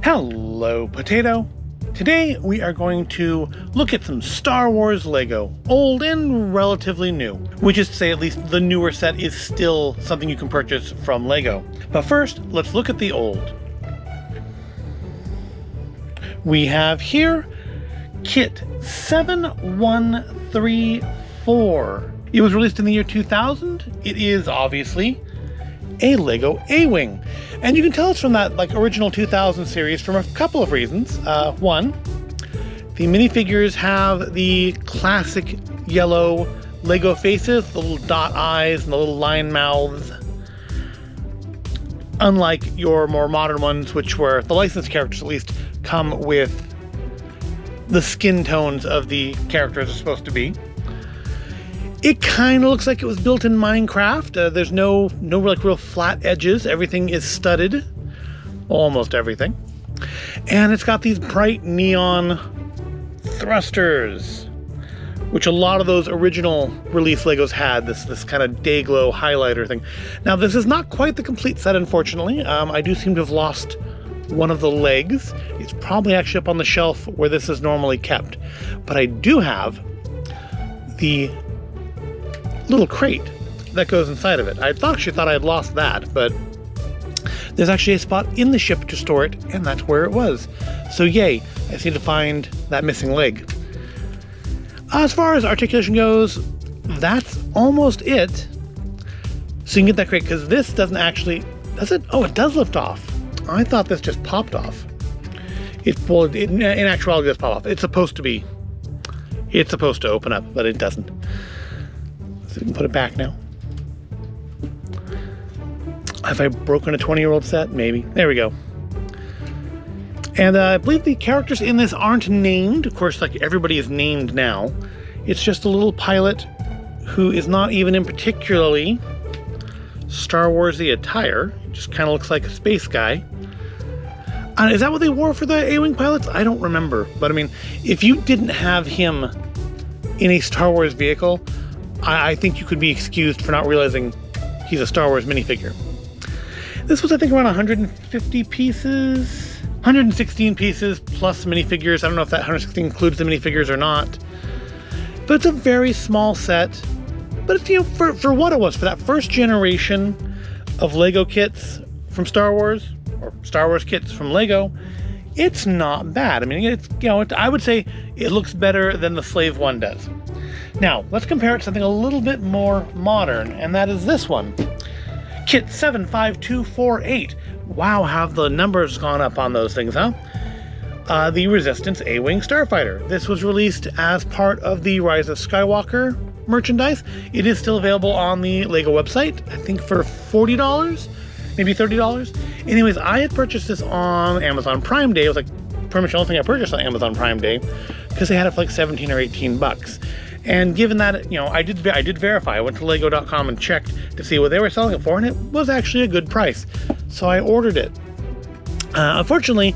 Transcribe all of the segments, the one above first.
Hello, Potato. Today we are going to look at some Star Wars Lego, old and relatively new, which is to say at least the newer set is still something you can purchase from Lego. But first, let's look at the old. We have here Kit 7134. It was released in the year 2000. It is obviously a Lego A-Wing. And you can tell it's from that original 2000 series from a couple of reasons. One, the minifigures have the classic yellow Lego faces, the little dot eyes and the little lion mouths. Unlike your more modern ones, which were the licensed characters at least come with the skin tones of the characters are supposed to be. It kind of looks like it was built in Minecraft. There's no real flat edges. Everything is studded. Almost everything. And it's got these bright neon thrusters, which a lot of those original release Legos had, this kind of day glow highlighter thing. Now, this is not quite the complete set, unfortunately. I do seem to have lost one of the legs. It's probably actually up on the shelf where this is normally kept. But I do have the little crate that goes inside of it. I actually thought I had lost that, but there's actually a spot in the ship to store it, and that's where it was. So yay, I just need to find that missing leg. As far as articulation goes, that's almost it. So you can get that crate, because this doesn't actually, does it? Oh, it does lift off. I thought this just popped off. In actuality, it does pop off. It's supposed to open up, but it doesn't. So we can put it back now. Have I broken a 20-year-old set? Maybe. There we go. And I believe the characters in this aren't named. Of course, like everybody is named now. It's just a little pilot who is not even in particularly Star Wars-y attire. It just kind of looks like a space guy. Is that what they wore for the A-Wing pilots? I don't remember. But I mean, if you didn't have him in a Star Wars vehicle, I think you could be excused for not realizing he's a Star Wars minifigure. This was, I think, around 150 pieces, 116 pieces plus minifigures. I don't know if that 116 includes the minifigures or not. But it's a very small set. But it's, for what it was, for that first generation of Lego kits from Star Wars, or Star Wars kits from Lego, it's not bad. I mean, it's, I would say it looks better than the Slave One does. Now, let's compare it to something a little bit more modern, and that is this one. Kit 75248. Wow, have the numbers gone up on those things, huh? The Resistance A-Wing Starfighter. This was released as part of the Rise of Skywalker merchandise. It is still available on the Lego website, I think for $40, maybe $30. Anyways, I had purchased this on Amazon Prime Day. It was pretty much the only thing I purchased on Amazon Prime Day, because they had it for 17 or 18 bucks. And given that, I did verify. I went to Lego.com and checked to see what they were selling it for, and it was actually a good price. So I ordered it. Unfortunately,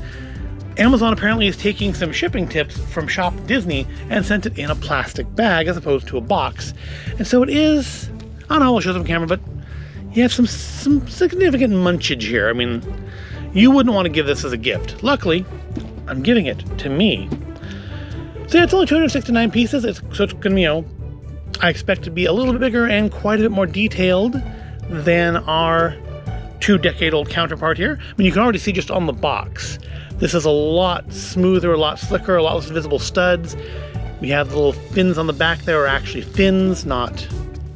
Amazon apparently is taking some shipping tips from Shop Disney and sent it in a plastic bag as opposed to a box. And so it is, I don't know, I'll show some camera, but you have some significant munchage here. I mean, you wouldn't want to give this as a gift. Luckily, I'm giving it to me. So yeah, it's only 269 pieces, so it's going to be, I expect to be a little bit bigger and quite a bit more detailed than our 2-decade-old counterpart here. I mean, you can already see just on the box. This is a lot smoother, a lot slicker, a lot less visible studs. We have the little fins on the back there are actually fins, not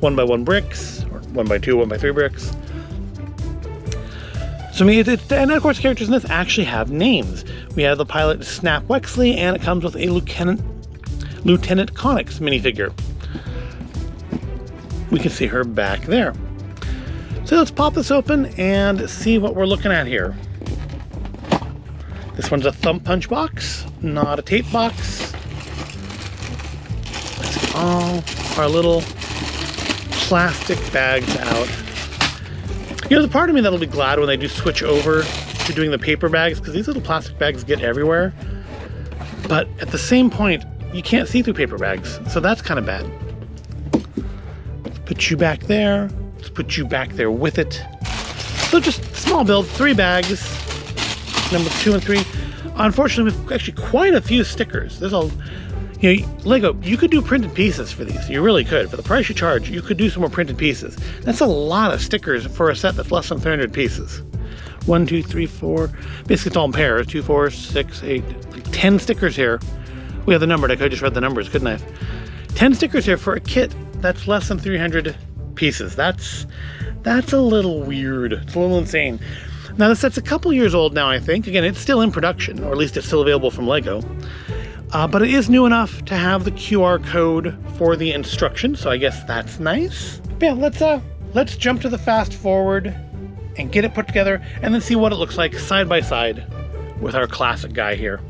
1x1 bricks, or 1x2, 1x3 bricks. So I mean, and of course, characters in this actually have names. We have the pilot Snap Wexley, and it comes with a Lieutenant Connix minifigure. We can see her back there. So let's pop this open and see what we're looking at here. This one's a thumb punch box, not a tape box. Let's get all our little plastic bags out. There's a part of me that'll be glad when they do switch over to doing the paper bags, because these little plastic bags get everywhere. But at the same point, you can't see through paper bags, so that's kind of bad. Let's put you back there. Let's put you back there with it. So just small build, 3 bags, number 2 and 3. Unfortunately, we've actually quite a few stickers. There's a, Lego, you could do printed pieces for these. You really could. For the price you charge, you could do some more printed pieces. That's a lot of stickers for a set that's less than 300 pieces. 1, 2, 3, 4. Basically, it's all in pairs. 2, 4, 6, 8, like 10 stickers here. We have the numbered. I could have just read the numbers, couldn't I? 10 stickers here for a kit that's less than 300 pieces. That's a little weird. It's a little insane. Now, this set's a couple years old now, I think. Again, it's still in production, or at least it's still available from Lego. But it is new enough to have the QR code for the instructions, so I guess that's nice. But yeah, let's jump to the fast forward and get it put together, and then see what it looks like side by side with our classic guy here.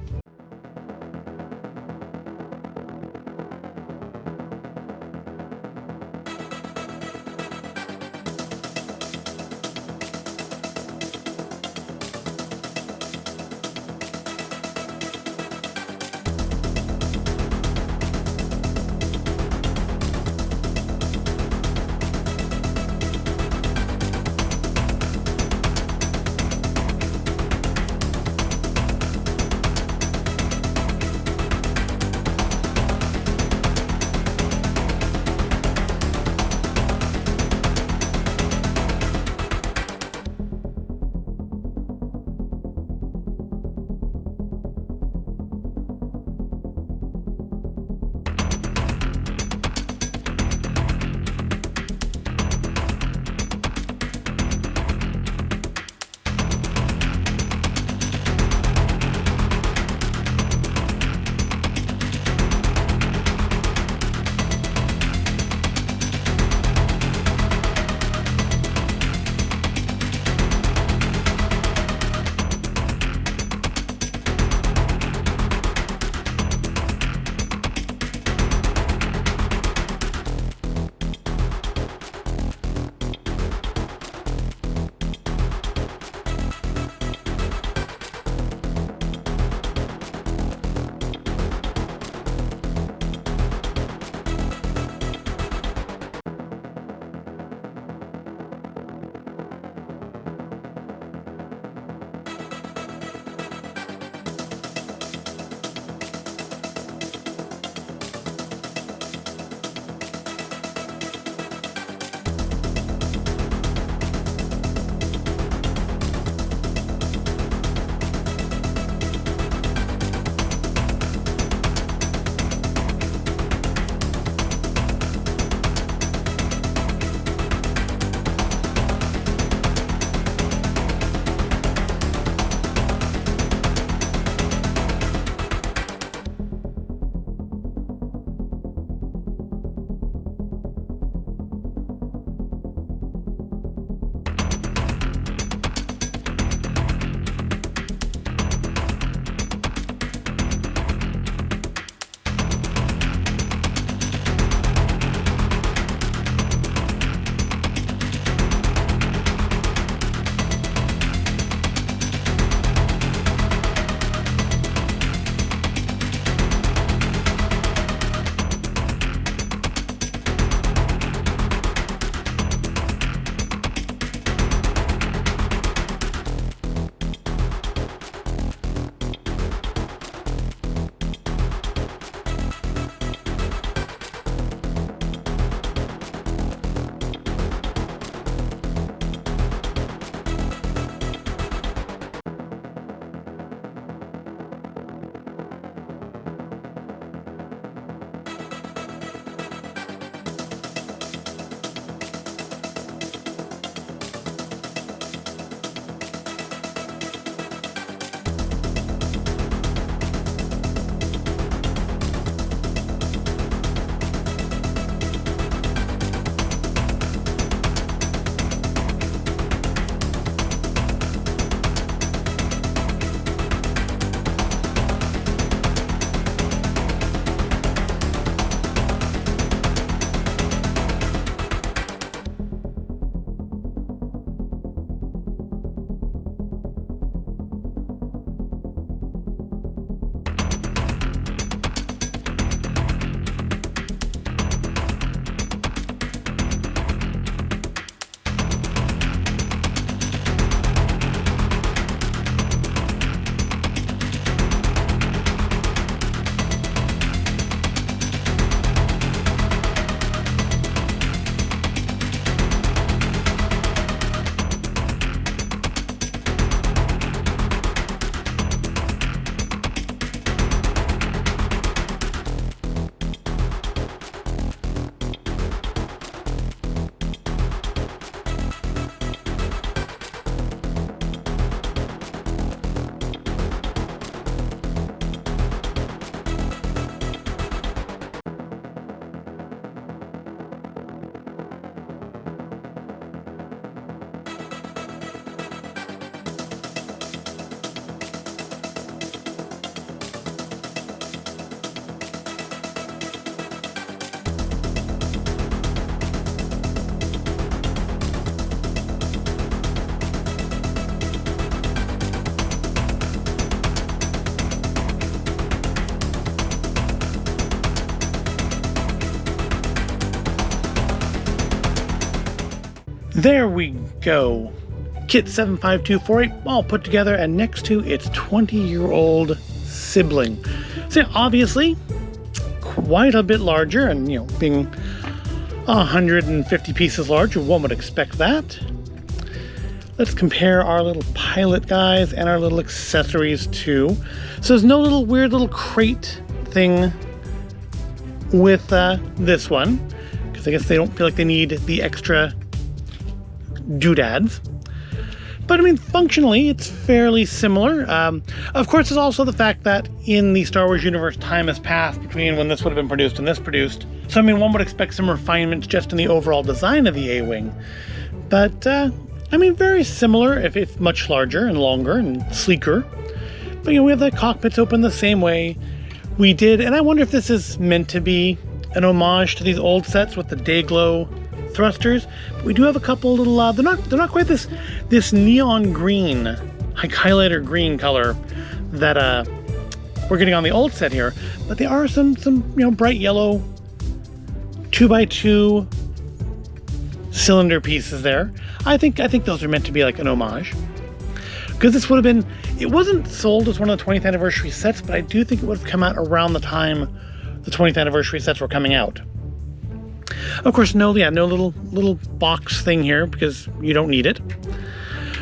there we go. Kit 75248 all put together, and next to its 20-year-old sibling. So obviously, quite a bit larger, and being 150 pieces larger, one would expect that. Let's compare our little pilot guys and our little accessories too. So there's no little weird little crate thing with this one, because I guess they don't feel like they need the extra doodads. But I mean, functionally, it's fairly similar. Of course, there's also the fact that in the Star Wars universe, time has passed between when this would have been produced and this produced. So I mean, one would expect some refinements just in the overall design of the A-Wing. But I mean, very similar, if it's much larger and longer and sleeker. But we have the cockpits open the same way we did. And I wonder if this is meant to be an homage to these old sets with the Dayglow thrusters. But we do have a couple little they're not quite this neon green, like highlighter green color that we're getting on the old set here, but they are some bright yellow 2x2 cylinder pieces there. I think those are meant to be like an homage, because this would have been, it wasn't sold as one of the 20th anniversary sets, but I do think it would have come out around the time the 20th anniversary sets were coming out. Of course, no little box thing here, because you don't need it.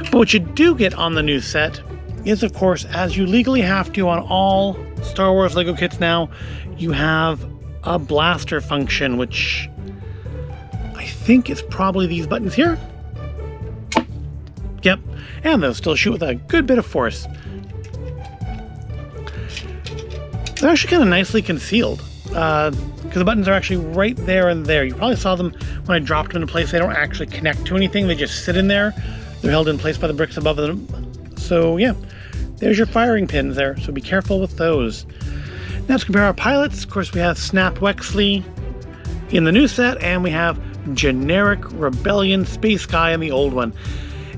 But what you do get on the new set is, of course, as you legally have to on all Star Wars Lego kits now, you have a blaster function, which I think is probably these buttons here. Yep, and they'll still shoot with a good bit of force. They're actually kind of nicely concealed, because the buttons are actually right there and there. You probably saw them when I dropped them into place. They don't actually connect to anything. They just sit in there. They're held in place by the bricks above them. So yeah, there's your firing pins there. So be careful with those. Now let's compare our pilots. Of course, we have Snap Wexley in the new set, and we have generic Rebellion Space Guy in the old one.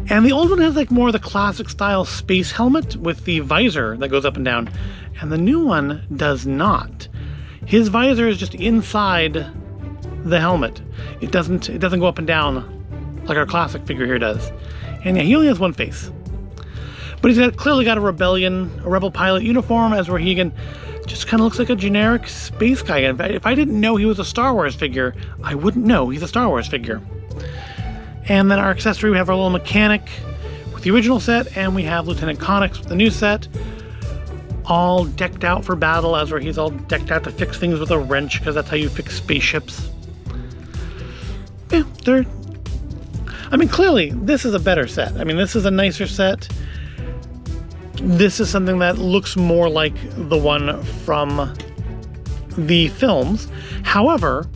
And the old one has like more of the classic style space helmet with the visor that goes up and down. And the new one does not. His visor is just inside the helmet. It doesn't go up and down like our classic figure here does. And yeah, he only has one face. But he's clearly got a Rebel pilot uniform, as Rohigan just kind of looks like a generic space guy. If I didn't know he was a Star Wars figure, I wouldn't know he's a Star Wars figure. And then our accessory, we have our little mechanic with the original set, and we have Lieutenant Connix with the new set, all decked out for battle, as where he's all decked out to fix things with a wrench, because that's how you fix spaceships. Yeah, I mean, clearly, this is a better set. I mean, this is a nicer set. This is something that looks more like the one from the films. However,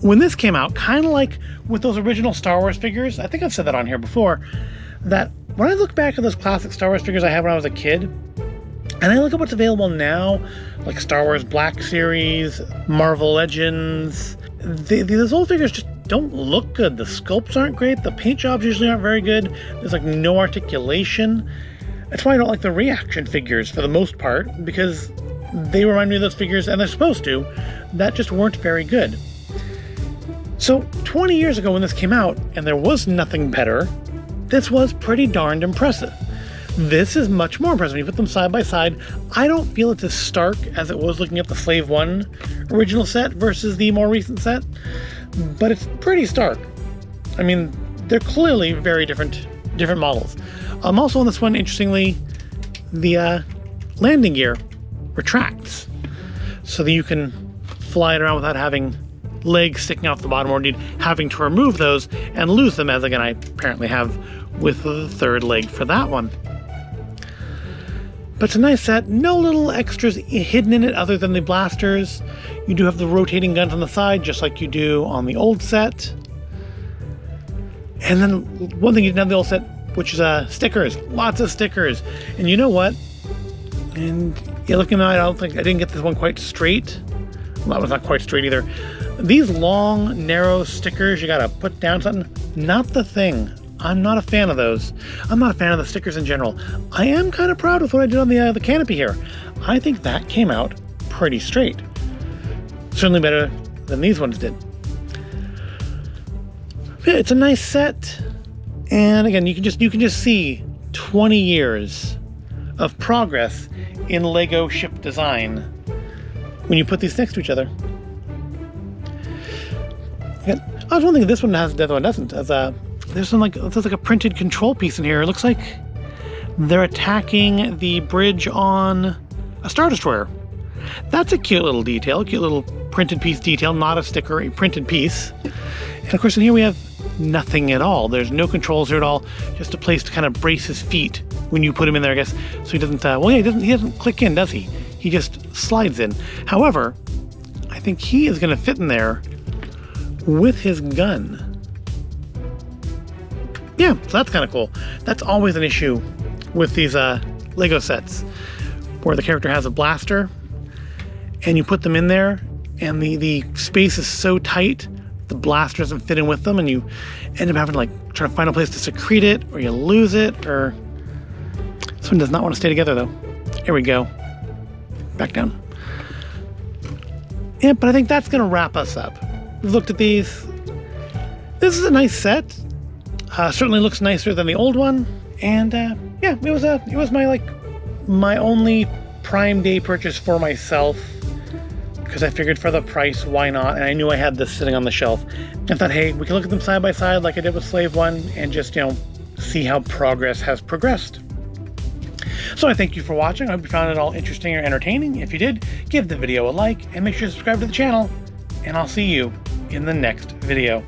when this came out, kind of like with those original Star Wars figures, I think I've said that on here before, that when I look back at those classic Star Wars figures I had when I was a kid, and I look at what's available now, like Star Wars Black Series, Marvel Legends, those old figures just don't look good. The sculpts aren't great, the paint jobs usually aren't very good, there's like no articulation. That's why I don't like the reaction figures for the most part, because they remind me of those figures, and they're supposed to, that just weren't very good. So 20 years ago when this came out, and there was nothing better, this was pretty darned impressive. This is much more impressive. When you put them side by side, I don't feel it's as stark as it was looking at the Slave 1 original set versus the more recent set, but it's pretty stark. I mean, they're clearly very different models. Also on this one, interestingly, the landing gear retracts so that you can fly it around without having legs sticking off the bottom, or indeed having to remove those and lose them, as again I apparently have with the third leg for that one. But it's a nice set. No little extras hidden in it other than the blasters. You do have the rotating guns on the side, just like you do on the old set. And then one thing you didn't have the old set, which is stickers. Lots of stickers. And you know what? And you're looking at it, I didn't get this one quite straight. Well, that was not quite straight either. These long, narrow stickers you gotta put down something, not the thing. I'm not a fan of those. I'm not a fan of the stickers in general. I am kind of proud of what I did on the canopy here. I think that came out pretty straight. Certainly better than these ones did. Yeah, it's a nice set. And again, you can just see 20 years of progress in Lego ship design when you put these next to each other. Again, I was wondering if this one has, the other one doesn't. There's some there's like a printed control piece in here. It looks like they're attacking the bridge on a Star Destroyer. That's a cute little detail, cute little printed piece detail, not a sticker, a printed piece. And of course in here we have nothing at all. There's no controls here at all, just a place to kind of brace his feet when you put him in there, I guess. So he doesn't, he doesn't click in, does he? He just slides in. However, I think he is going to fit in there with his gun. Yeah, so that's kind of cool. That's always an issue with these Lego sets, where the character has a blaster, and you put them in there, and the space is so tight, the blaster doesn't fit in with them, and you end up having to try to find a place to secrete it, or you lose it, or... This one does not want to stay together, though. Here we go. Back down. Yeah, but I think that's going to wrap us up. We've looked at these. This is a nice set. Certainly looks nicer than the old one. And yeah, it was my only Prime Day purchase for myself, because I figured for the price, why not? And I knew I had this sitting on the shelf. I thought, hey, we can look at them side by side like I did with Slave 1 and just, see how progress has progressed. So I thank you for watching. I hope you found it all interesting or entertaining. If you did, give the video a like and make sure to subscribe to the channel. And I'll see you in the next video.